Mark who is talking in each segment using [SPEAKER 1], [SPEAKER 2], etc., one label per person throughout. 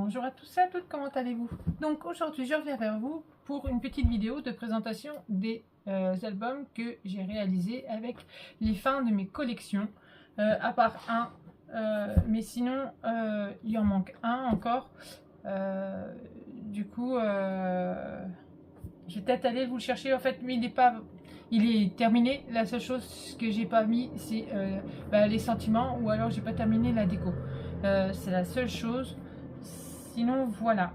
[SPEAKER 1] Bonjour à tous et à toutes, comment allez-vous? Donc aujourd'hui je reviens vers vous pour une petite vidéo de présentation des albums que j'ai réalisés avec les fins de mes collections, à part un, mais sinon il en manque un encore. Du coup je vais peut-être aller vous le chercher. En fait lui il est terminé. La seule chose que j'ai pas mis c'est les sentiments, ou alors j'ai pas terminé la déco. C'est la seule chose. Sinon voilà,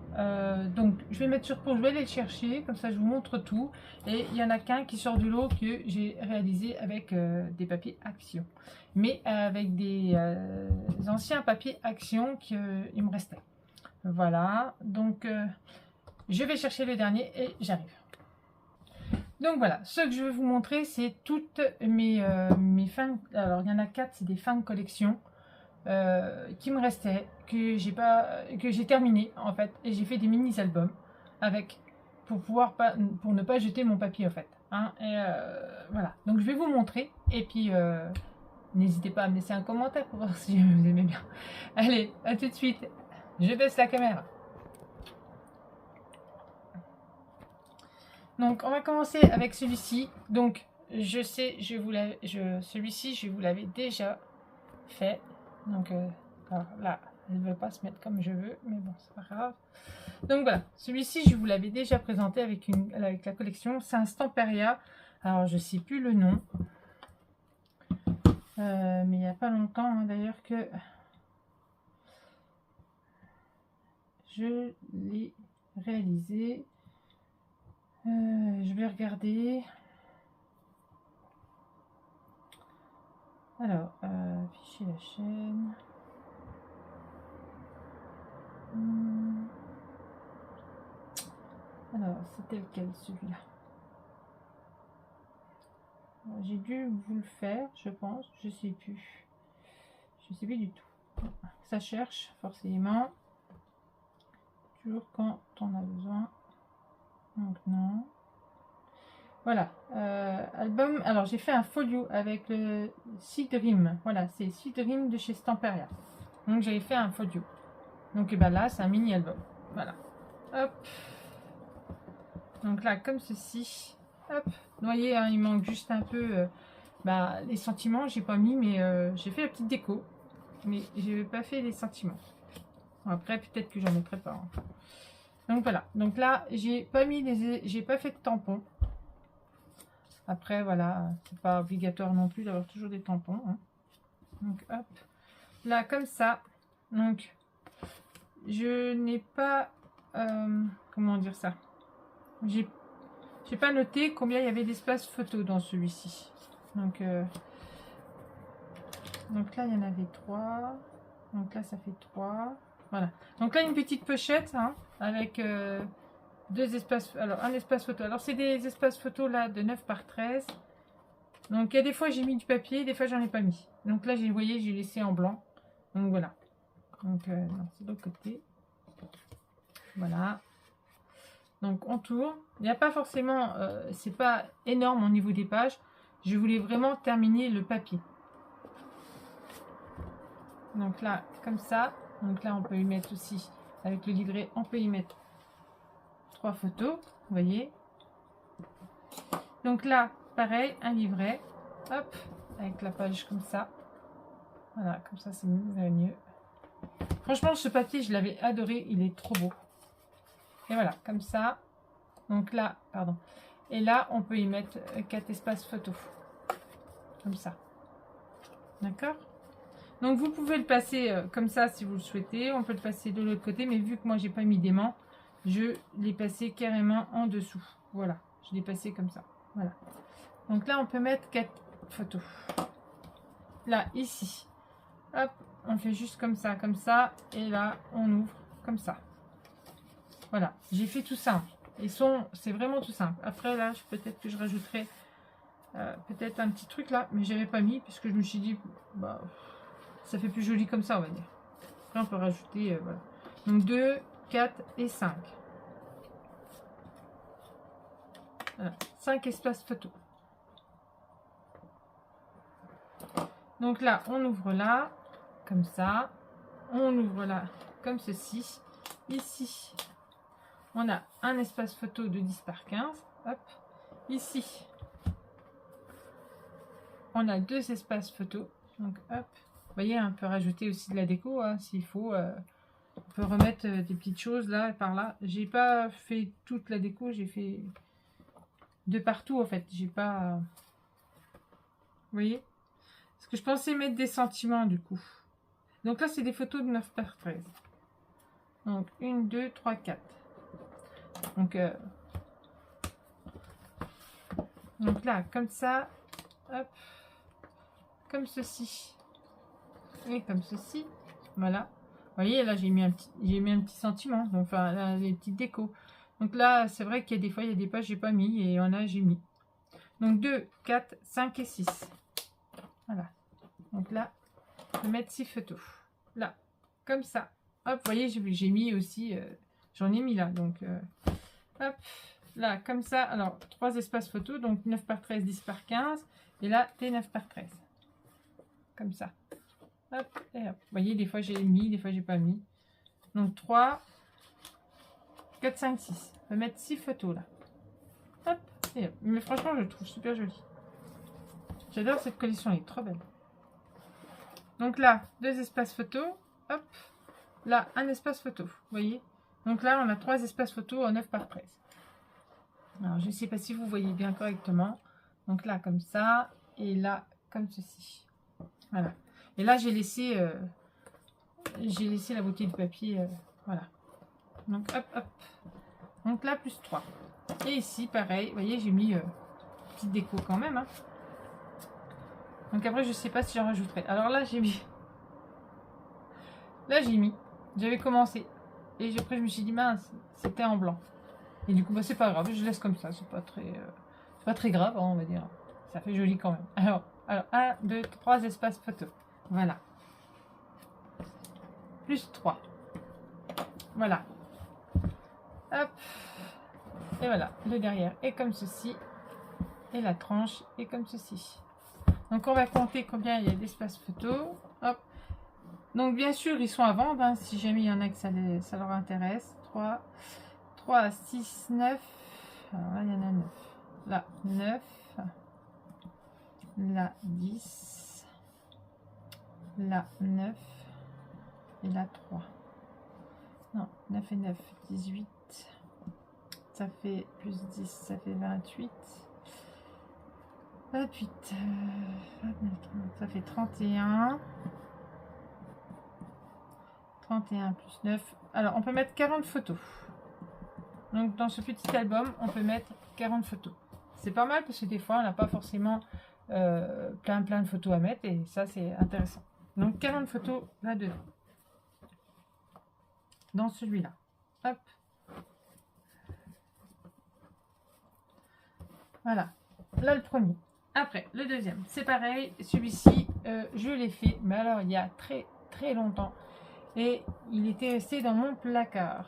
[SPEAKER 1] donc je vais mettre sur pause, je vais aller le chercher, comme ça je vous montre tout. Et il y en a qu'un qui sort du lot que j'ai réalisé avec des papiers action, mais avec des anciens papiers action qu'il me restait. Voilà, donc je vais chercher le dernier et j'arrive. Donc voilà, ce que je vais vous montrer, c'est toutes mes fins. Alors il y en a 4, c'est des fins de collection qui me restaient, que j'ai terminé en fait, et j'ai fait des mini albums avec, pour ne pas jeter mon papier en fait, hein, et voilà, donc je vais vous montrer, et puis n'hésitez pas à me laisser un commentaire pour voir si vous aimez bien. Allez, à tout de suite, je baisse la caméra. Donc on va commencer avec celui-ci. Donc je sais, celui-ci je vous l'avais déjà fait. Donc alors là, elle ne veut pas se mettre comme je veux, mais bon, c'est pas grave. Donc voilà, celui-ci, je vous l'avais déjà présenté avec la collection. C'est un Stamperia. Alors, je sais plus le nom. Mais il n'y a pas longtemps, hein, d'ailleurs, que je l'ai réalisé. Je vais regarder. Alors, afficher la chaîne. Alors, c'était lequel celui-là? J'ai dû vous le faire, je pense. Je sais plus. Je sais plus du tout. Ça cherche, forcément. Toujours quand on a besoin. Donc, non. Voilà. Album. Alors, j'ai fait un folio avec le Seedream. Voilà, c'est Seedream de chez Stamperia. Donc, j'avais fait un folio. Donc, et ben là, c'est un mini album. Voilà. Hop. Donc là, comme ceci. Hop. Vous voyez, hein, il manque juste un peu les sentiments. J'ai pas mis, mais j'ai fait la petite déco. Mais j'ai pas fait les sentiments. Après, peut-être que j'en mettrai pas. Hein. Donc voilà. Donc là, j'ai pas fait de tampons. Après, voilà, c'est pas obligatoire non plus d'avoir toujours des tampons. Hein. Donc hop. Là, comme ça. Donc, je n'ai pas... comment dire ça? J'ai pas noté combien il y avait d'espace photo dans celui-ci. Donc là, il y en avait 3. Donc là, ça fait 3. Voilà. Donc là, une petite pochette hein, avec deux espaces. Alors, un espace photo. Alors, c'est des espaces photo là de 9 par 13. Donc, il y a des fois, j'ai mis du papier, des fois, j'en ai pas mis. Donc là, vous voyez, j'ai laissé en blanc. Donc voilà. Donc, non, c'est de l'autre côté. Voilà. Donc on tourne. Il n'y a pas forcément, c'est pas énorme au niveau des pages. Je voulais vraiment terminer le papier. Donc là, comme ça. Donc là, on peut y mettre aussi, avec le livret, on peut y mettre 3 photos. Vous voyez. Donc là, pareil, un livret. Hop, avec la page comme ça. Voilà, comme ça, c'est mieux. Franchement, ce papier, je l'avais adoré. Il est trop beau. Et voilà, comme ça. Donc là, pardon. Et là, on peut y mettre 4 espaces photos. Comme ça. D'accord? Donc, vous pouvez le passer comme ça si vous le souhaitez. On peut le passer de l'autre côté. Mais vu que moi, j'ai pas mis d'aimant, je l'ai passé carrément en dessous. Voilà. Je l'ai passé comme ça. Voilà. Donc là, on peut mettre 4 photos. Là, ici. Hop. On fait juste comme ça, comme ça. Et là, on ouvre comme ça. Voilà. J'ai fait tout simple. C'est vraiment tout simple. Après là, peut-être que je rajouterai peut-être un petit truc là, mais j'avais pas mis puisque je me suis dit bah, ça fait plus joli comme ça, on va dire. Après on peut rajouter voilà. Donc 2, 4 et 5. Voilà. 5 espaces photo. Donc là, on ouvre là comme ça, on ouvre là comme ceci, Ici, on a un espace photo de 10 par 15. Hop. Ici, on a 2 espaces photos. Donc, hop. Vous voyez, on peut rajouter aussi de la déco, hein, s'il faut. On peut remettre des petites choses là et par là. J'ai pas fait toute la déco, j'ai fait de partout en fait. J'ai pas... Vous voyez? Parce que je pensais mettre des sentiments du coup. Donc là, c'est des photos de 9 par 13. Donc 1, 2, 3, 4. Donc là, comme ça, hop, comme ceci. Et comme ceci. Voilà. Vous voyez, là, j'ai mis un petit sentiment. Donc, enfin, là, les petites décos. Donc là, c'est vrai qu'il y a des fois, il y a des pages, j'ai pas mis. Et il y en a, j'ai mis. Donc 2, 4, 5 et 6. Voilà. Donc là, je vais mettre 6 photos. Là, comme ça. Hop, vous voyez, j'ai mis aussi... j'en ai mis là. Donc, hop, là, comme ça. Alors, 3 espaces photos. Donc 9 par 13, 10 par 15. Et là, des 9 par 13. Comme ça. Hop, et hop. Vous voyez, des fois j'ai mis, des fois j'ai pas mis. Donc 3, 4, 5, 6. On va mettre 6 photos là. Hop, et hop. Mais franchement, je le trouve super joli. J'adore cette collection, elle est trop belle. Donc là, 2 espaces photos. Hop, là, un espace photo. Vous voyez. Donc là, on a 3 espaces photos en 9 par 13. Alors, je ne sais pas si vous voyez bien correctement. Donc là, comme ça. Et là, comme ceci. Voilà. Et là, j'ai laissé la beauté du papier. Voilà. Donc, hop, hop. Donc là, plus 3. Et ici, pareil. Vous voyez, j'ai mis petite déco quand même. Hein. Donc après, je sais pas si j'en rajouterai. Alors là, j'ai mis. Là, j'ai mis. J'avais commencé. Et après, je me suis dit, mince, c'était en blanc. Et du coup, bah, c'est pas grave. Je laisse comme ça. C'est pas très grave, hein, on va dire. Ça fait joli quand même. Alors 1, 2, 3 espaces photo. Voilà. Plus 3. Voilà. Hop. Et voilà, le derrière est comme ceci. Et la tranche est comme ceci. Donc on va compter combien il y a d'espace photo. Hop. Donc bien sûr, ils sont à vendre, hein, si jamais il y en a que ça leur intéresse. 3, 6, 9. Alors là, il y en a 9. Là, 9. Là, 10. Là, 9. Et là, 3. Non, 9 et 9, 18. Ça fait plus 10, ça fait 28. 28. 29, ça fait 31. 31 plus 9. Alors, on peut mettre 40 photos. Donc, dans ce petit album, on peut mettre 40 photos. C'est pas mal parce que des fois, on n'a pas forcément plein de photos à mettre. Et ça, c'est intéressant. Donc, 40 photos là-dedans. Dans celui-là. Hop. Voilà. Là, le premier. Après, le deuxième. C'est pareil. Celui-ci, je l'ai fait. Mais alors, il y a très, très longtemps. Et il était resté dans mon placard.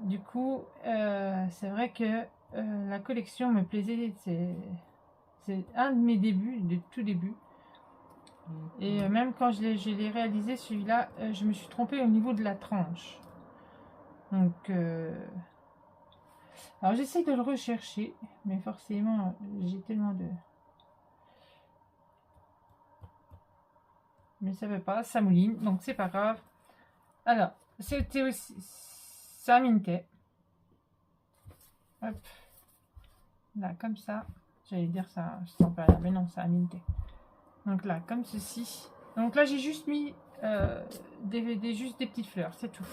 [SPEAKER 1] Du coup, c'est vrai que la collection me plaisait. C'est un de mes débuts, de tout début. Et même quand je l'ai réalisé, celui-là, je me suis trompée au niveau de la tranche. Donc, alors j'essaie de le rechercher, mais forcément, j'ai tellement de... Mais ça ne veut pas, ça mouline, donc c'est pas grave. Alors, c'était aussi... Ça mintait. Hop. Là, comme ça. J'allais dire ça, je sens pas là, mais non, ça a minté. Donc là, comme ceci. Donc là, j'ai juste mis juste des petites fleurs, c'est tout.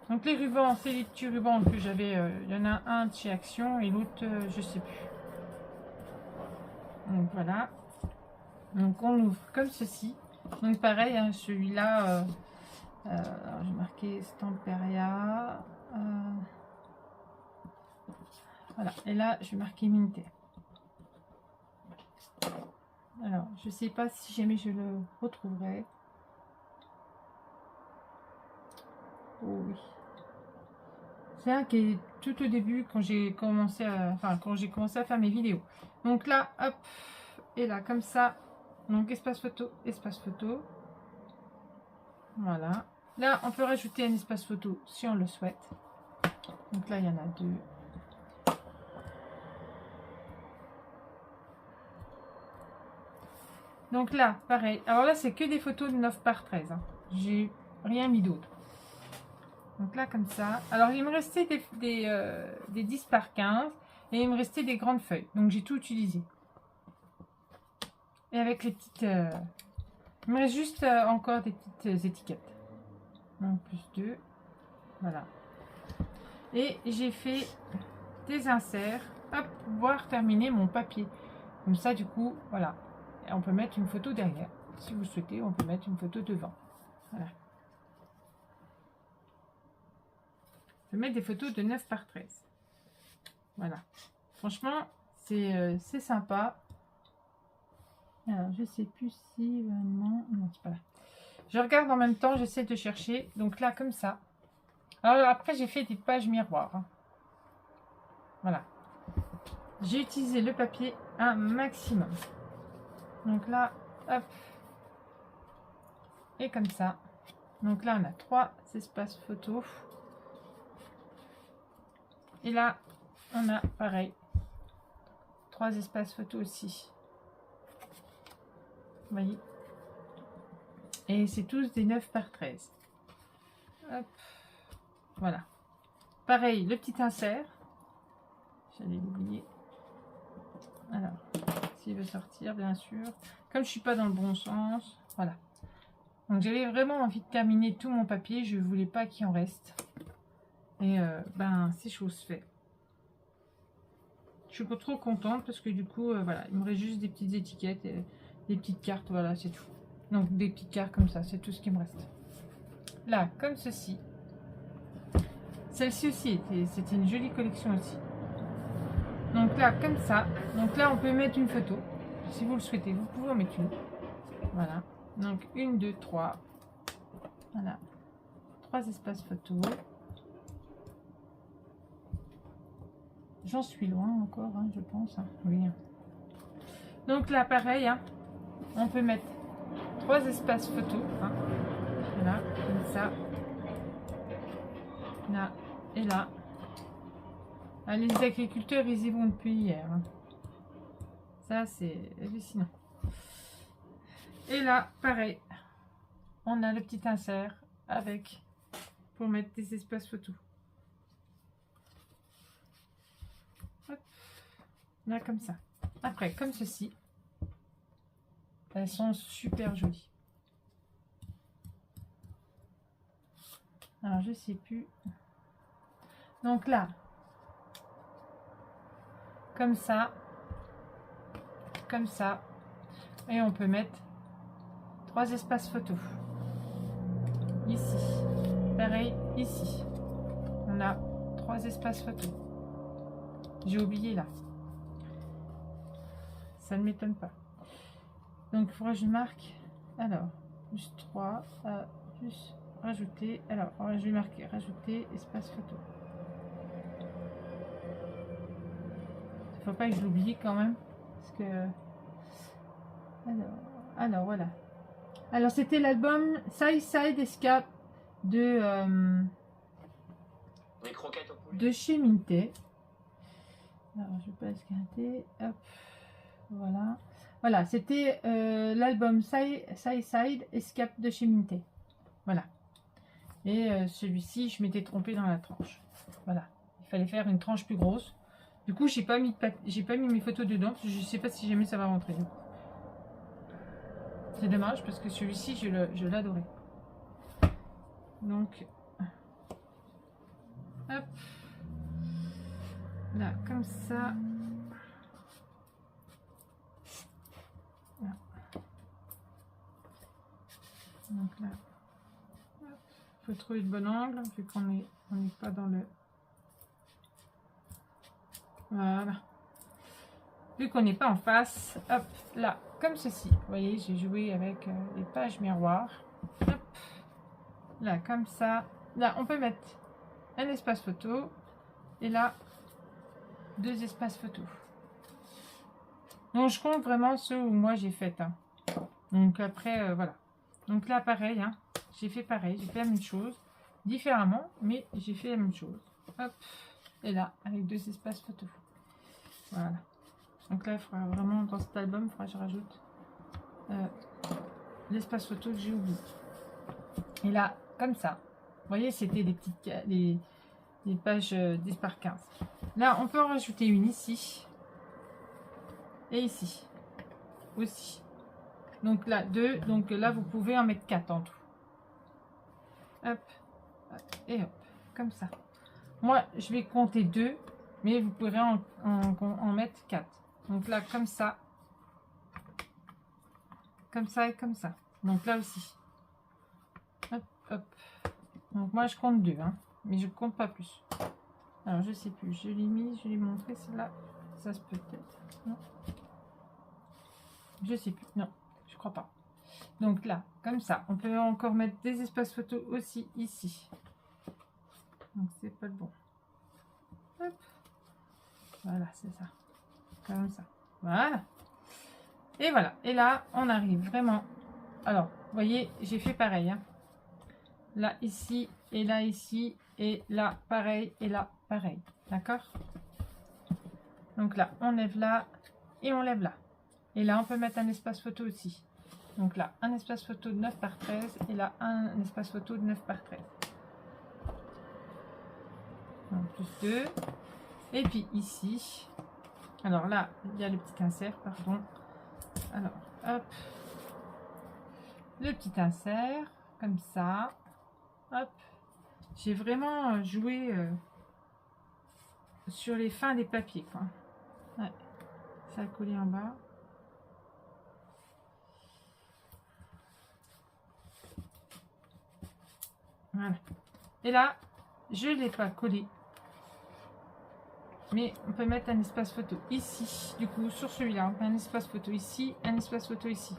[SPEAKER 1] Donc les rubans, c'est les petits rubans que j'avais. Il y en a un de chez Action et l'autre, je sais plus. Donc voilà. Donc on ouvre comme ceci. Donc pareil, hein, celui-là, j'ai marqué Stamperia. Voilà. Et là, je vais marquer Minté. Alors, je sais pas si jamais je le retrouverai. Oh oui. C'est un qui est tout au début quand j'ai commencé à faire mes vidéos. Donc là, hop, et là, comme ça. Donc espace photo, espace photo. Voilà. Là, on peut rajouter un espace photo si on le souhaite. Donc là, il y en a 2. Donc là, pareil. Alors là, c'est que des photos de 9 par 13. Hein. J'ai rien mis d'autre. Donc là, comme ça. Alors, il me restait des 10 par 15. Et il me restait des grandes feuilles. Donc, j'ai tout utilisé. Et avec les petites... il me reste juste encore des petites étiquettes. Donc, plus 2. Voilà. Et j'ai fait des inserts. Hop, pour pouvoir terminer mon papier. Comme ça, du coup, voilà. Et on peut mettre une photo derrière. Si vous souhaitez, on peut mettre une photo devant. Voilà. On peut mettre des photos de 9 par 13. Voilà. Franchement, c'est sympa. Alors, je sais plus si vraiment... Non, c'est pas là. Je regarde en même temps, j'essaie de chercher. Donc là, comme ça. Alors après, j'ai fait des pages miroirs. Hein. Voilà. J'ai utilisé le papier un maximum. Donc là, hop. Et comme ça. Donc là, on a 3 espaces photos. Et là, on a pareil. 3 espaces photos aussi. Vous voyez. Et c'est tous des 9 par 13. Hop. Voilà. Pareil, le petit insert. J'allais l'oublier. Alors, s'il veut sortir, bien sûr. Comme je suis pas dans le bon sens. Voilà. Donc j'avais vraiment envie de terminer tout mon papier. Je voulais pas qu'il en reste. Et ben, c'est chose faite. Je suis pas trop contente parce que du coup, voilà, il me reste juste des petites étiquettes et des petites cartes. Voilà, c'est tout. Donc des petites cartes comme ça, c'est tout ce qui me reste. Là, comme ceci. Celle-ci aussi, c'était une jolie collection aussi. Donc là, comme ça. Donc là, on peut mettre une photo. Si vous le souhaitez, vous pouvez en mettre une. Voilà. Donc 1, 2, 3. Voilà. 3 espaces photos. J'en suis loin encore, hein, je pense. Hein. Oui. Donc là, pareil, hein, on peut mettre 3 espaces photos. Hein. Voilà, comme ça. Là et là. Ah, les agriculteurs, ils y vont depuis hier. Hein. Ça, c'est hallucinant. Et là, pareil. On a le petit insert avec pour mettre des espaces photos. Hop. Là, comme ça. Après, comme ceci. Elles sont super jolies. Alors, je sais plus. Donc là, comme ça, et on peut mettre 3 espaces photos. Ici, pareil, ici, on a 3 espaces photos. J'ai oublié là. Ça ne m'étonne pas. Donc, il faudra que je marque. Alors, plus 3, plus rajouter. Alors, je vais marquer rajouter espace photo. Faut pas que je l'oublie quand même, parce que alors voilà. Alors c'était l'album Side Side Escape de chez Minté. Alors je vais pas escaper. Hop, voilà. Voilà, c'était l'album Side Side Escape de chez Minté. Voilà. Et celui-ci, je m'étais trompée dans la tranche. Voilà, il fallait faire une tranche plus grosse. Du coup, j'ai pas mis mes photos dedans parce que je sais pas si jamais ça va rentrer. C'est dommage parce que celui-ci, je l'adorais. Donc, hop, là, comme ça. Là. Donc là, il faut trouver le bon angle vu qu'on n'est pas dans le... Voilà. Vu qu'on n'est pas en face, hop, là, comme ceci. Vous voyez, j'ai joué avec les pages miroirs. Hop, là, comme ça. Là, on peut mettre un espace photo. Et là, 2 espaces photo. Donc, je compte vraiment ceux où moi j'ai fait. Hein. Donc, après, voilà. Donc là, pareil, hein, j'ai fait pareil, j'ai fait la même chose, différemment, mais j'ai fait la même chose. Hop, et là, avec 2 espaces photo. Voilà. Donc là, il faudra vraiment, dans cet album, il faudra que je rajoute l'espace photo que j'ai oublié. Et là, comme ça, vous voyez, c'était des petites les pages 10 par 15. Là, on peut en rajouter une ici. Et ici. Aussi. Donc là, 2. Donc là, vous pouvez en mettre 4 en tout. Hop. Et hop. Comme ça. Moi, je vais compter 2. Mais vous pourrez en mettre 4. Donc là, comme ça. Comme ça et comme ça. Donc là aussi. Hop, hop. Donc moi, je compte 2. Hein, mais je compte pas plus. Alors, je sais plus. Je l'ai mis, je l'ai montré. C'est là. Ça se peut peut-être. Non. Je sais plus. Non, je crois pas. Donc là, comme ça. On peut encore mettre des espaces photos aussi ici. Donc, c'est pas le bon. Hop. Voilà, c'est ça. Comme ça. Voilà. Et voilà. Et là, on arrive vraiment. Alors, vous voyez, j'ai fait pareil. Hein. Là, ici, et là, ici, et là, pareil, et là, pareil. D'accord? Donc là, on lève là, et on lève là. Et là, on peut mettre un espace photo aussi. Donc là, un espace photo de 9 par 13, et là, un espace photo de 9 par 13. Donc, plus 2. Et puis ici, alors là, il y a le petit insert, pardon. Alors, hop. Le petit insert, comme ça. Hop. J'ai vraiment joué sur les fins des papiers, quoi. Ouais. Ça a collé en bas. Voilà. Et là, je ne l'ai pas collé. Mais on peut mettre un espace photo ici. Du coup, sur celui-là, on peut un espace photo ici, un espace photo ici.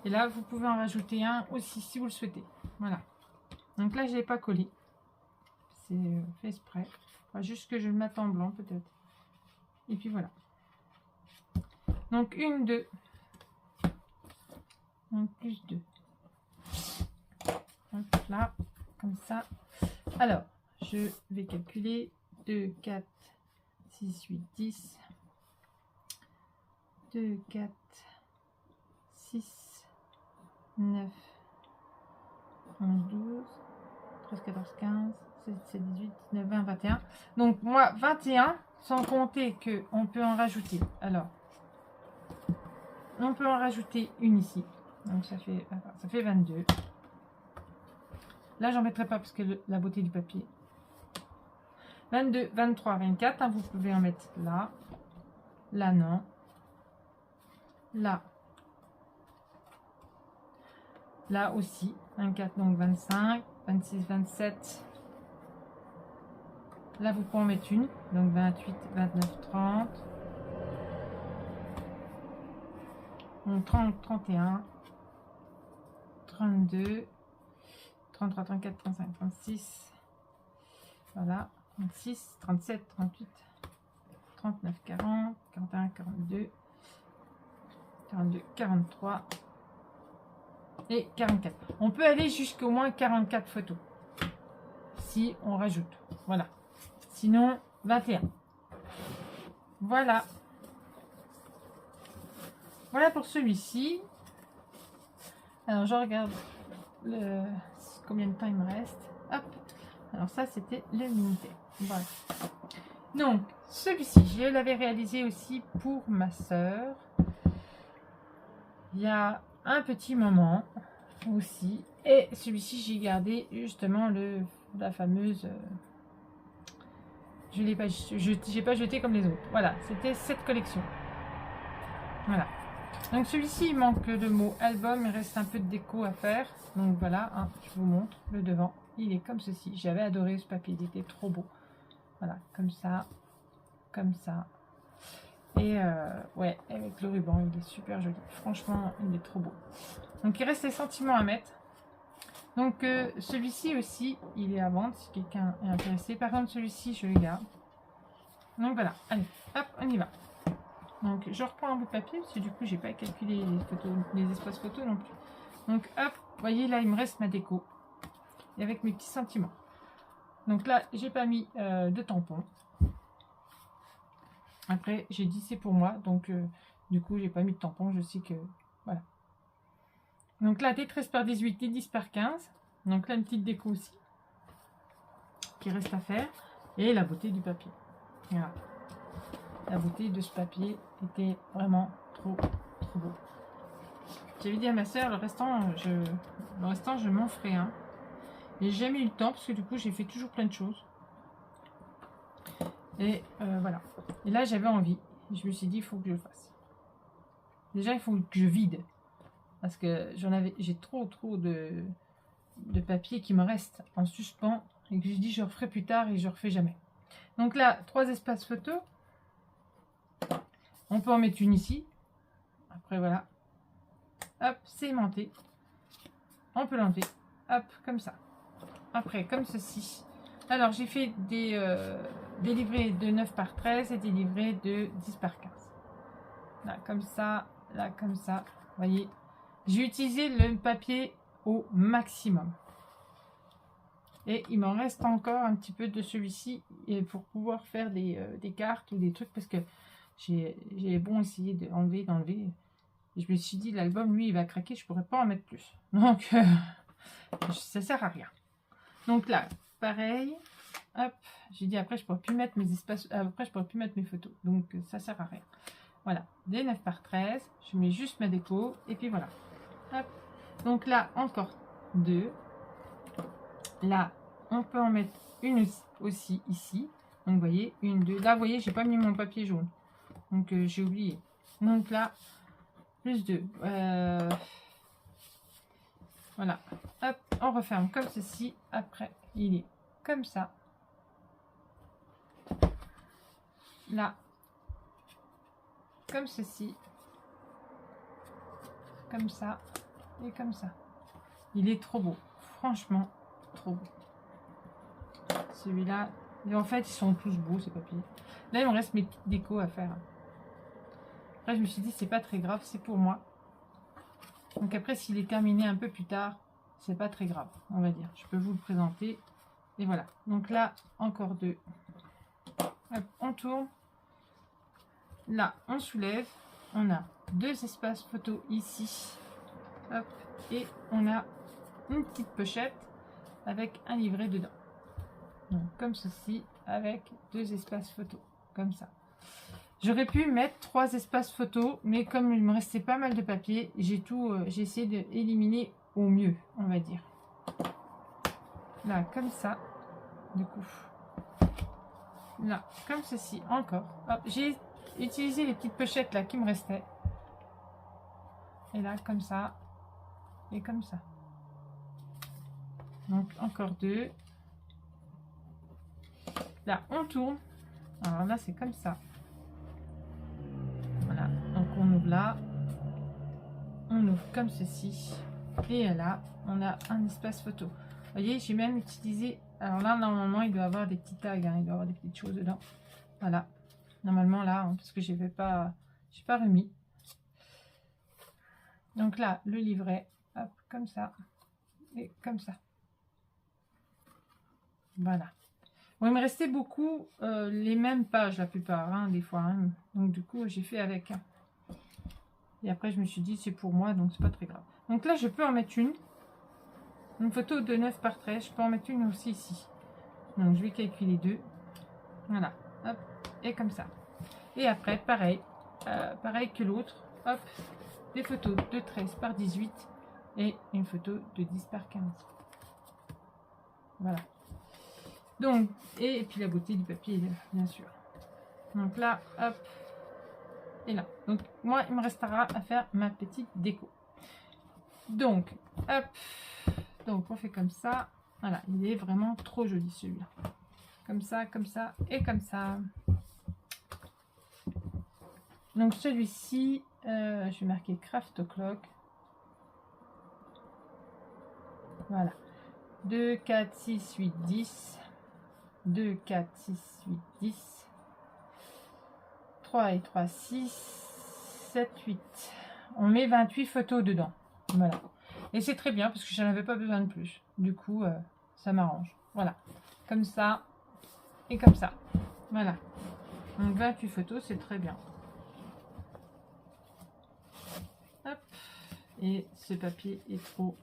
[SPEAKER 1] Et là, vous pouvez en rajouter un aussi si vous le souhaitez. Voilà. Donc là, je ne l'ai pas collé. C'est fait exprès. Enfin, juste que je le mette en blanc, peut-être. Et puis voilà. Donc, 1, 2. Donc, plus 2. Donc là, comme ça. Alors, je vais calculer 2, 4, 6, 8, 10. 2, 4, 6, 9, 11, 12, 13, 14, 15, 16, 17, 18, 19, 20, 21. Donc, moi, 21, sans compter qu'on peut en rajouter. Alors, on peut en rajouter une ici. Donc, ça fait 22. Là, j'en mettrai pas parce que la beauté du papier. 22, 23, 24. Hein, vous pouvez en mettre là. Là, non. Là. Là aussi. 24, donc 25. 26, 27. Là, vous pouvez en mettre une. Donc, 28, 29, 30. Donc, 30, 31. 32. 33, 34, 35, 36. Voilà. 36, 37, 38, 39, 40, 41, 42, 42, 43 et 44. On peut aller jusqu'au moins 44 photos si on rajoute. Voilà. Sinon, 21. Voilà. Voilà pour celui-ci. Alors, je regarde combien de temps il me reste. Hop. Alors, ça, c'était le Minitel. Voilà. Donc, celui-ci, je l'avais réalisé aussi pour ma soeur. Il y a un petit moment aussi. Et celui-ci, j'ai gardé justement la fameuse... je l'ai pas, j'ai pas jeté comme les autres. Voilà, c'était cette collection. Voilà. Donc celui-ci, il manque le mot album. Il reste un peu de déco à faire. Donc voilà, hein, je vous montre le devant. Il est comme ceci. J'avais adoré ce papier. Il était trop beau. Voilà, comme ça. Comme ça. Et ouais, avec le ruban, il est super joli. Franchement, il est trop beau. Donc il reste les sentiments à mettre. Donc celui-ci aussi, il est à vendre si quelqu'un est intéressé. Par contre, celui-ci, je le garde. Donc voilà, allez, hop, on y va. Donc je reprends un bout de papier parce que du coup, j'ai pas calculé les espaces photos non plus. Donc hop, vous voyez là, il me reste ma déco. et avec mes petits sentiments. Donc là, j'ai pas mis de tampon. Après, j'ai dit c'est pour moi, donc du coup, j'ai pas mis de tampon. Je sais que voilà. Donc là, des 13 par 18, des 10 par 15. Donc là, une petite déco aussi qui reste à faire. Et la beauté du papier. Voilà. La beauté de ce papier était vraiment trop beau. J'avais dit à ma soeur, le restant, je m'en ferai un. J'ai jamais eu le temps parce que du coup, j'ai fait toujours plein de choses. Et voilà. Et là, j'avais envie. Je me suis dit, il faut que je le fasse. Déjà, il faut que je vide. Parce que j'ai trop de papier qui me reste en suspens. Et que je dis, je referai plus tard et je refais jamais. Donc là, 3 espaces photos. On peut en mettre une ici. Après, voilà. Hop, c'est aimanté. On peut l'enlever. Hop, comme ça. Après, comme ceci. Alors, j'ai fait des livrets de 9 par 13 et des livrets de 10 par 15. Là, comme ça. Là, comme ça. Vous voyez, j'ai utilisé le papier au maximum. Et il m'en reste encore un petit peu de celui-ci pour pouvoir faire des cartes ou des trucs parce que j'ai bon essayé d'enlever. Et je me suis dit, l'album, lui, il va craquer, je pourrais pas en mettre plus. Donc, ça sert à rien. Donc là, pareil. Hop, j'ai dit après, je pourrais plus mettre mes espaces. Après, je pourrais plus mettre mes photos. Donc, ça sert à rien. Voilà, des 9 par 13. Je mets juste ma déco. Et puis voilà. Hop. Donc là, encore 2. Là, on peut en mettre une aussi ici. Donc, vous voyez, 1, 2. Là, vous voyez, j'ai pas mis mon papier jaune. Donc, j'ai oublié. Donc là, plus 2. Voilà. Hop, on referme comme ceci. Après, il est comme ça. Là. Comme ceci. Comme ça. Et comme ça. Il est trop beau. Franchement, trop beau. Celui-là. Et en fait, ils sont tous beaux, ces papiers. Là, il me reste mes petites décos à faire. Après, je me suis dit, c'est pas très grave, c'est pour moi. Donc après, s'il est terminé un peu plus tard, c'est pas très grave, on va dire. Je peux vous le présenter. Et voilà. Donc là, encore 2. Hop, on tourne. Là, on soulève. On a 2 espaces photo ici. Hop. Et on a une petite pochette avec un livret dedans. Donc, comme ceci, avec 2 espaces photo. Comme ça. J'aurais pu mettre 3 espaces photo, mais comme il me restait pas mal de papier, j'ai essayé d'éliminer au mieux, on va dire. Là, comme ça. Du coup. Là, comme ceci, encore. J'ai utilisé les petites pochettes là qui me restaient. Et là, comme ça. Et comme ça. Donc, encore 2. Là, on tourne. Alors là, c'est comme ça. Voilà. Donc, on ouvre là. On ouvre comme ceci. Et là, on a un espace photo. Vous voyez, j'ai même utilisé... Alors là, normalement, il doit y avoir des petits tags. Hein, il doit y avoir des petites choses dedans. Voilà. Normalement, là, hein, parce que je n'ai pas remis. Donc là, le livret. Hop, comme ça. Et comme ça. Voilà. Bon, il me restait beaucoup les mêmes pages, la plupart, hein, des fois. Hein. Donc, du coup, j'ai fait avec. Et après, je me suis dit, c'est pour moi, donc c'est pas très grave. Donc là, je peux en mettre une. Une photo de 9 par 13. Je peux en mettre une aussi ici. Donc, je vais calculer 2. Voilà. Hop. Et comme ça. Et après, pareil. Pareil que l'autre. Hop. Des photos de 13 par 18. Et une photo de 10 par 15. Voilà. Donc, et puis la beauté du papier, bien sûr. Donc là, hop. Et là. Donc, moi, il me restera à faire ma petite déco. Donc, hop. Donc, on fait comme ça. Voilà, il est vraiment trop joli celui-là. Comme ça et comme ça. Donc, celui-ci, je vais marquer Craft O'Clock. Voilà. 2, 4, 6, 8, 10. 2, 4, 6, 8, 10. 3 et 3, 6. 7, 8. On met 28 photos dedans. Voilà. Et c'est très bien parce que j'en avais pas besoin de plus. Du coup, ça m'arrange. Voilà, comme ça et comme ça. Voilà. Donc 28 photos, c'est très bien. Hop. Et ce papier est trop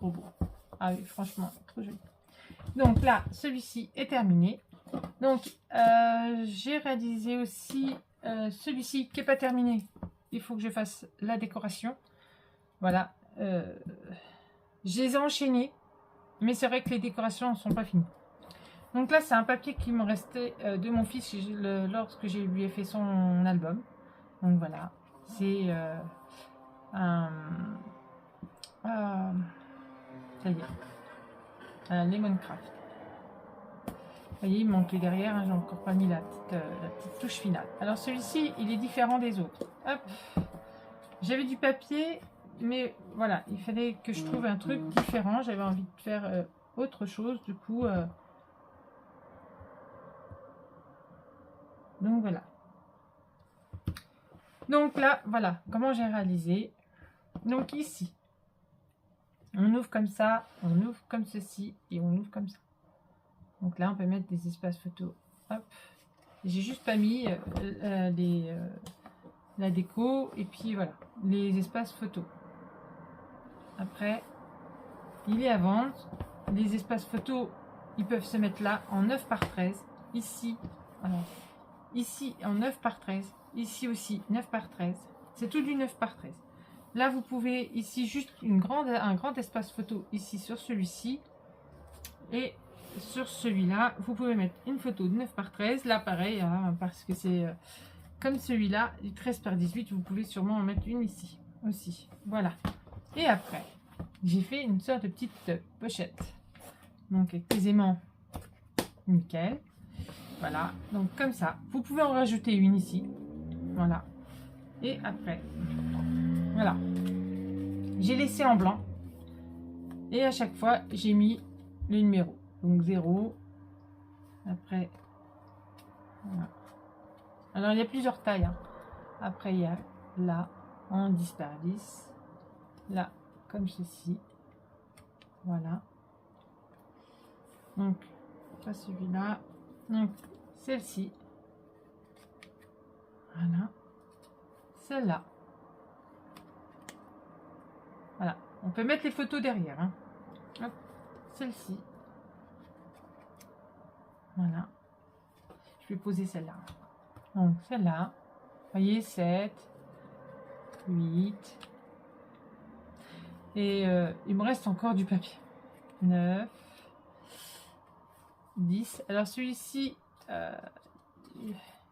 [SPEAKER 1] beau. Ah oui, franchement, trop joli. Donc là, celui-ci est terminé. Donc, j'ai réalisé aussi celui-ci qui n'est pas terminé. Il faut que je fasse la décoration. Voilà. Je les ai enchaînés, mais c'est vrai que les décorations ne sont pas finies. Donc là, c'est un papier qui me restait de mon fils lorsque je lui ai fait son album. Donc voilà. C'est un... ça y est. Un Lemon Craft. Vous voyez, il me manquait derrière, hein, j'ai encore pas mis la petite touche finale. Alors celui-ci, il est différent des autres. Hop. J'avais du papier, mais voilà, il fallait que je trouve un truc différent. J'avais envie de faire autre chose, du coup. Donc voilà. Donc là, voilà comment j'ai réalisé. Donc ici, on ouvre comme ça, on ouvre comme ceci et on ouvre comme ça. Donc là, on peut mettre des espaces photos. Hop. J'ai juste pas mis la déco et puis voilà, les espaces photos. Après, il est à vendre. Les espaces photos, ils peuvent se mettre là en 9 par 13. Ici, alors, ici en 9 par 13. Ici aussi 9 par 13. C'est tout du 9 par 13. Là, vous pouvez ici juste un grand espace photo ici sur celui-ci. Et sur celui-là, vous pouvez mettre une photo de 9 par 13. Là, pareil, hein, parce que c'est comme celui-là, 13 par 18. Vous pouvez sûrement en mettre une ici aussi. Voilà. Et après, j'ai fait une sorte de petite pochette. Donc, avec des aimants nickel. Voilà. Donc, comme ça. Vous pouvez en rajouter une ici. Voilà. Et après, voilà. J'ai laissé en blanc. Et à chaque fois, j'ai mis le numéro. Donc 0. Après, voilà. Alors, il y a plusieurs tailles. Hein. Après, il y a là, en 10 par 10. Là, comme ceci. Voilà. Donc, pas celui-là. Donc, celle-ci. Voilà. Celle-là. Voilà. On peut mettre les photos derrière. Hein. Hop. Celle-ci. Voilà. Je vais poser celle-là. Donc, celle-là. Vous voyez, 7, 8. Et il me reste encore du papier. 9, 10. Alors, celui-ci,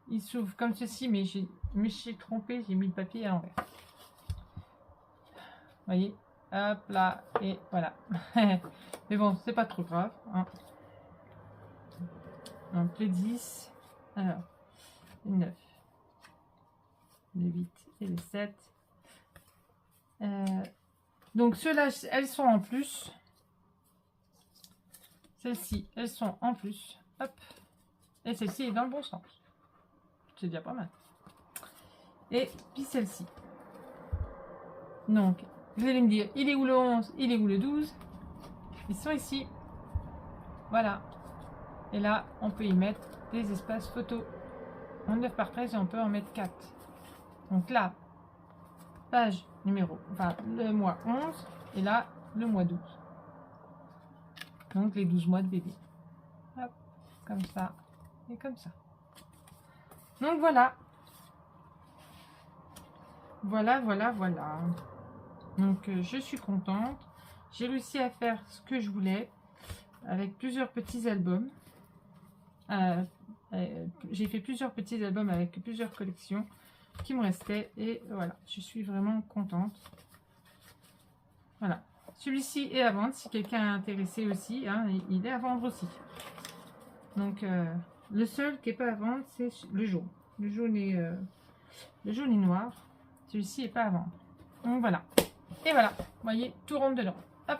[SPEAKER 1] il s'ouvre comme ceci, mais je me suis trompée, j'ai mis le papier à l'envers. Vous voyez, hop là, et voilà. Mais bon, c'est pas trop grave. Hein. Donc, le 10, alors, le 9, le 8 et le 7. Donc, ceux-là, elles sont en plus. Celles-ci, elles sont en plus. Hop. Et celle-ci est dans le bon sens. C'est déjà pas mal. Et puis celle-ci. Donc, vous allez me dire, il est où le 11? Il est où le 12? Ils sont ici. Voilà. Et là, on peut y mettre des espaces photos. En 9 par 13 et on peut en mettre 4. Donc là, page numéro, enfin le mois 11. Et là, le mois 12. Donc les 12 mois de bébé. Hop, comme ça et comme ça. Donc voilà. Voilà. Donc je suis contente. J'ai réussi à faire ce que je voulais avec plusieurs petits albums. J'ai fait plusieurs petits albums avec plusieurs collections qui me restaient. Et voilà, je suis vraiment contente. Voilà. Celui-ci est à vendre si quelqu'un est intéressé aussi. Hein, il est à vendre aussi. Donc le seul qui n'est pas à vendre, c'est le jaune. Le jaune est noir. Celui-ci n'est pas à vendre. Donc voilà. Et voilà. Vous voyez, tout rentre dedans. Hop.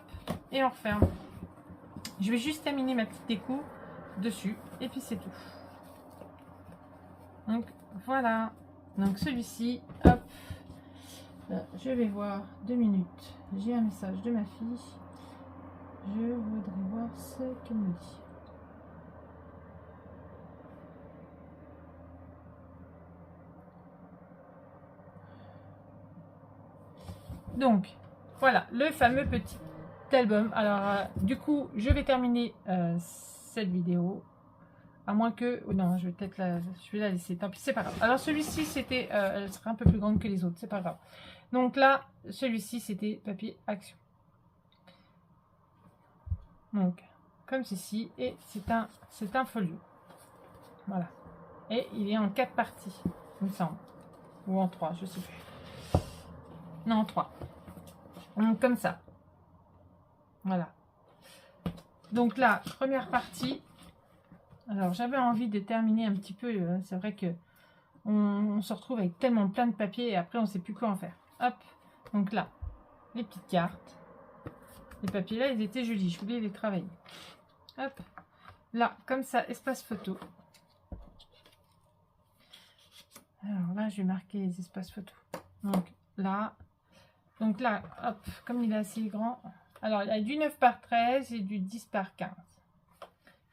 [SPEAKER 1] Et on referme. Je vais juste terminer ma petite déco dessus. Et puis c'est tout. Donc voilà. Donc celui-ci, hop. Je vais voir 2 minutes. J'ai un message de ma fille. Je voudrais voir ce qu'elle me dit. Donc, voilà, le fameux petit album. Alors, du coup, je vais terminer cette vidéo. À moins que... Oh non, je vais peut-être je vais la laisser. Tant pis, c'est pas grave. Alors, celui-ci, c'était... elle sera un peu plus grande que les autres, c'est pas grave. Donc là, celui-ci, c'était papier action. Donc, comme ceci. Et c'est un folio. Voilà. Et il est en 4 parties, il me semble. Ou en 3, je sais plus. Non, en 3. Donc, comme ça. Voilà. Donc là, première partie. Alors, j'avais envie de terminer un petit peu. C'est vrai que on se retrouve avec tellement plein de papiers et après, on ne sait plus quoi en faire. Hop. Donc là, les petites cartes. Les papiers là, ils étaient jolis. Je voulais les travailler. Hop. Là, comme ça, espace photo. Alors là, je vais marquer les espaces photo. Donc là, hop, comme il est assez grand. Alors, il y a du 9 par 13 et du 10 par 15.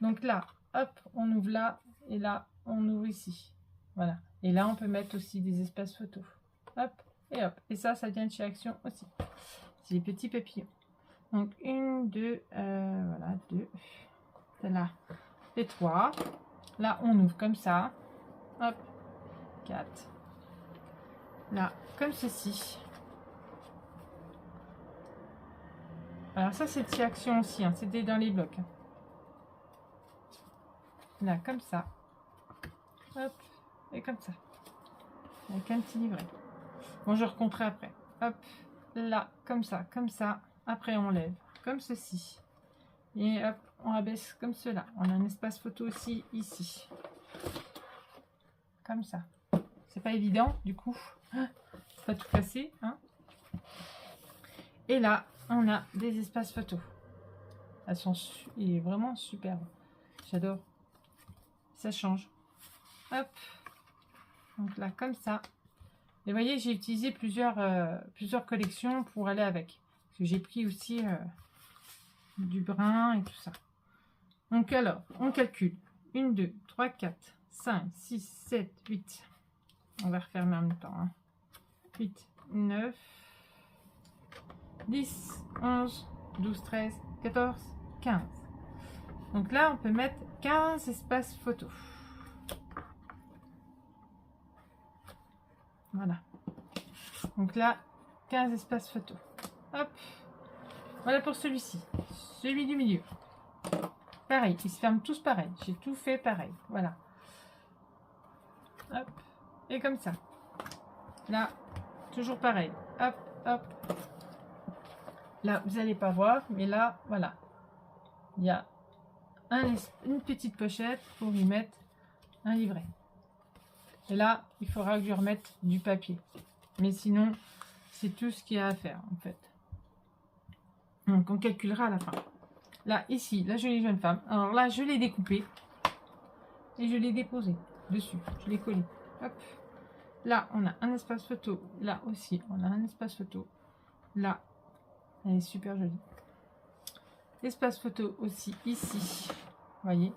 [SPEAKER 1] Donc là, hop, on ouvre là et là, on ouvre ici. Voilà. Et là, on peut mettre aussi des espaces photos. Hop, et hop. Et ça vient de chez Action aussi. C'est les petits papillons. Donc, 1, 2, voilà, 2. Là, et 3. Là, on ouvre comme ça. Hop, 4. Là, comme ceci. Alors ça, c'est de chez Action aussi. Hein. C'était dans les blocs. Là, comme ça. Hop, et comme ça. Avec un petit livret. Bon, je recompterai après. Hop, là, comme ça, comme ça. Après, on lève, comme ceci. Et hop, on abaisse comme cela. On a un espace photo aussi, ici. Comme ça. C'est pas évident, du coup. Pas tout casser, hein. Et là, on a des espaces photos. Elles sont il est vraiment superbe. J'adore. Ça change. Hop. Donc là, comme ça. Et vous voyez, j'ai utilisé plusieurs collections pour aller avec. Parce que j'ai pris aussi du brun et tout ça. Donc alors, on calcule. 1, 2, 3, 4, 5, 6, 7, 8. On va refermer en même temps. Hein. 8, 9, 10, 11, 12, 13, 14, 15. Donc là, on peut mettre 15 espaces photos. Voilà. Donc là, 15 espaces photos. Hop. Voilà pour celui-ci. Celui du milieu. Pareil, ils se ferment tous pareil. J'ai tout fait pareil. Voilà. Hop. Et comme ça. Là, toujours pareil. Hop, hop. Là, vous n'allez pas voir, mais là, voilà. Il y a une petite pochette pour y mettre un livret. Et là, il faudra que je remette du papier. Mais sinon, c'est tout ce qu'il y a à faire, en fait. Donc, on calculera à la fin. Là, ici, la jolie jeune femme. Alors là, je l'ai découpé. Et je l'ai déposé dessus. Je l'ai collé. Hop. Là, on a un espace photo. Là aussi, on a un espace photo. Là, elle est super jolie. Espace photo aussi ici. Vous voyez,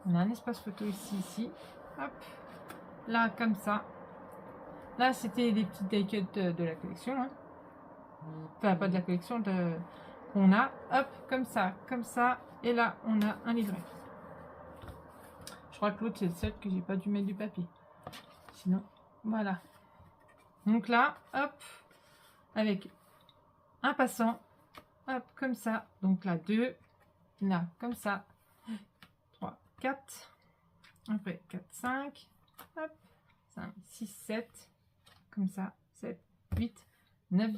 [SPEAKER 1] on a un espace photo ici. Hop. Là, comme ça. Là, c'était des petites die cuts de la collection. Hein. Enfin, pas de la collection, qu'on a. Hop, comme ça. Et là, on a un livret. Je crois que l'autre, c'est celle que j'ai pas dû mettre du papier. Sinon, voilà. Donc là, hop, avec un passant. Hop, comme ça. Donc là, 2. Là, comme ça. 3, 4. Après, 4, 5. Hop. 5, 6, 7. Comme ça. 7, 8, 9,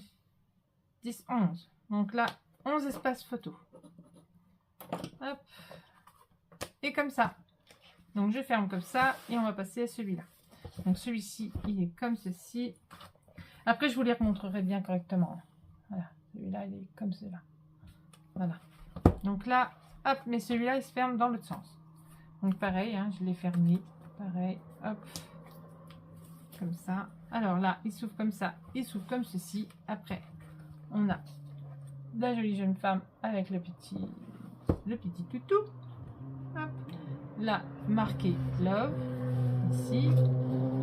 [SPEAKER 1] 10, 11. Donc là, 11 espaces photo. Hop. Et comme ça. Donc je ferme comme ça. Et on va passer à celui-là. Donc celui-ci, il est comme ceci. Après, je vous les remontrerai bien correctement. Voilà. Celui-là, il est comme cela. Voilà. Donc là, hop, mais celui-là, il se ferme dans l'autre sens. Donc pareil, hein, je l'ai fermé. Pareil, hop. Comme ça. Alors là, il s'ouvre comme ça. Il s'ouvre comme ceci. Après, on a la jolie jeune femme avec le petit le petit toutou. Hop. Là, marqué love, ici.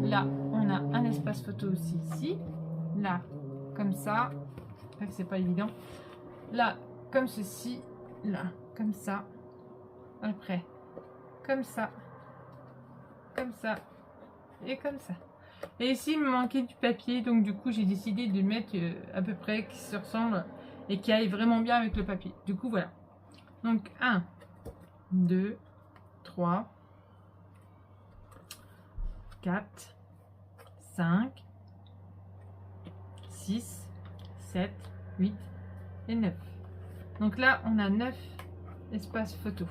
[SPEAKER 1] Là, on a un espace photo aussi ici. Là, comme ça. C'est pas évident. Là, comme ceci. Là, comme ça. Après, comme ça. Comme ça. Et comme ça. Et ici, il me manquait du papier. Donc, du coup, j'ai décidé de mettre à peu près qui se ressemble et qui aille vraiment bien avec le papier. Du coup, voilà. Donc, 1, 2, 3, 4, 5, 6, 7, 8 et 9. Donc là, on a 9 espaces photo.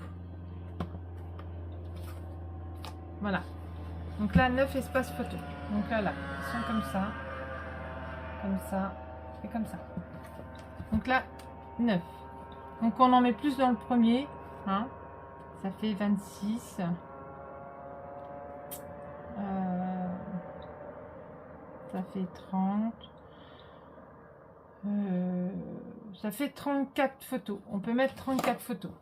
[SPEAKER 1] Voilà. Donc là, 9 espaces photo. Donc là, ils sont comme ça et comme ça. Donc là, 9. Donc on en met plus dans le premier. Hein. Ça fait 26. Ça fait 30. Ça fait 34 photos. On peut mettre 34 photos.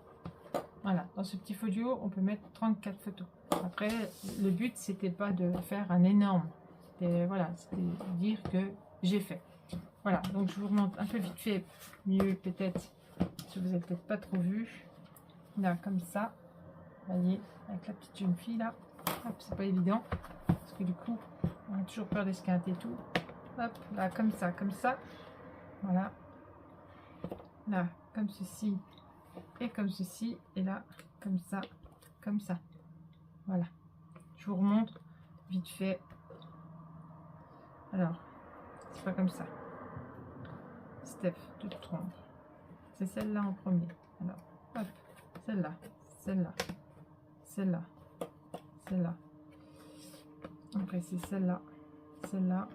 [SPEAKER 1] Voilà, dans ce petit folio, on peut mettre 34 photos. Après, le but, c'était pas de faire un énorme. C'était voilà, c'était dire que j'ai fait. Voilà, donc je vous remonte un peu vite fait, mieux peut-être, si vous n'avez peut-être pas trop vu. Là, comme ça. Vous voyez, avec la petite jeune fille là. Hop, c'est pas évident. Parce que du coup, on a toujours peur d'esquinter et tout. Hop, là, comme ça, comme ça. Voilà. Là, comme ceci. Et comme ceci. Et là, comme ça, comme ça. Voilà. Je vous remontre vite fait. Alors, c'est pas comme ça. Steph, tu te trompes. C'est celle-là en premier. Alors, hop, celle-là, celle-là, celle-là, celle-là. Après, c'est celle-là, celle-là,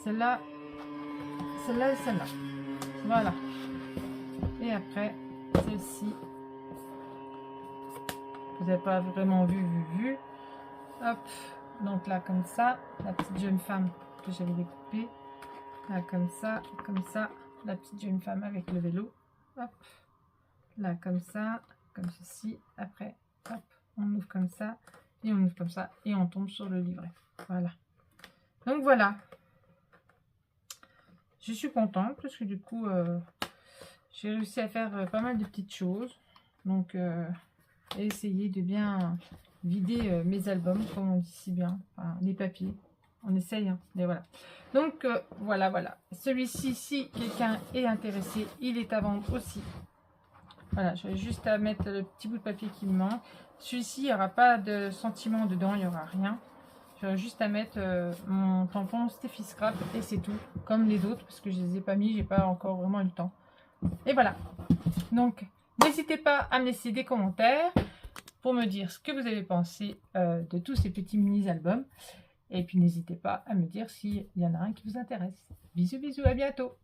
[SPEAKER 1] celle-là, celle-là et celle-là. Voilà. Et après, celle-ci. Vous n'avez pas vraiment vu. Hop. Donc là, comme ça, la petite jeune femme que j'avais découpée. Là, comme ça, la petite jeune femme avec le vélo. Hop. Là, comme ça, comme ceci. Après, hop, on ouvre comme ça. Et on ouvre comme ça. Et on tombe sur le livret. Voilà. Donc voilà. Je suis contente parce que du coup, j'ai réussi à faire pas mal de petites choses. Donc, essayer de bien vider mes albums, comme on dit si bien. Enfin, les papiers. On essaye, hein, mais voilà. Donc, voilà. Celui-ci, si quelqu'un est intéressé, il est à vendre aussi. Voilà, j'aurais juste à mettre le petit bout de papier qui me manque. Celui-ci, il n'y aura pas de sentiment dedans, il n'y aura rien. J'aurais juste à mettre mon tampon Steffi Scrap et c'est tout. Comme les autres, parce que je ne les ai pas mis, j'ai pas encore vraiment eu le temps. Et voilà. Donc, n'hésitez pas à me laisser des commentaires pour me dire ce que vous avez pensé de tous ces petits mini-albums. Et puis, n'hésitez pas à me dire s'il y en a un qui vous intéresse. Bisous, bisous, à bientôt.